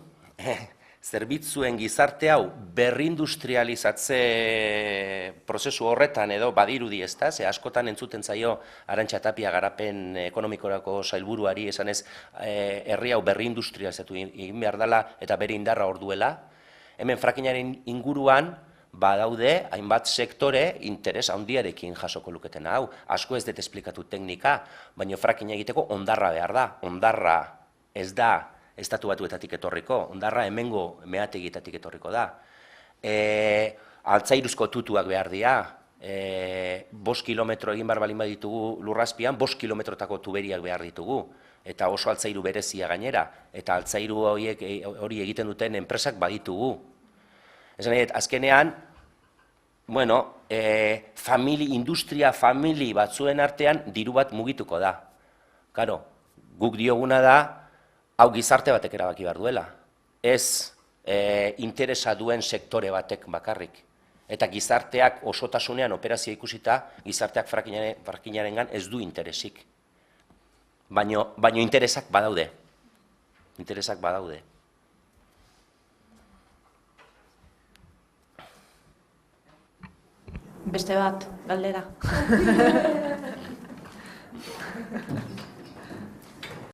zerbitzuen gizarte hau berrindustrializatze prozesu horretan edo badirudi ezta, ze askotan entzuten zaio Arantxa Tapia garapen ekonomikorako sailburuari esanez herri hau berrindustrializatu egin behar dela eta bere indarra hor duela. Hemen frackingaren inguruan badaude hainbat sektore interes handiarekin jasoko luketen hau. Asko ez dut esplikatu teknika, baina frackinga egiteko hondarra behar da. Hondarra ez da Estatu Batuetatik etorriko, hondarra hemengo meategietatik etorriko da. Altzairuzko tutuak behar dira, 5 kilometro egin behar balin baditugu lurrazpian, 5 kilometrotako tuberiak behar ditugu, eta oso altzairu berezia gainera, eta altzairu hori egiten duten enpresak baditugu. Esan nahi, azkenean, industria famili batzuen artean diru bat mugituko da. Karo, guk dioguna da, hau gizarte batek erabaki behar duela. Ez interesa duen sektore batek bakarrik. Eta gizarteak osotasunean operazioa ikusita, gizarteak frackingarengan ez du interesik. Baino interesak badaude. Interesak badaude. Beste bat, galdera.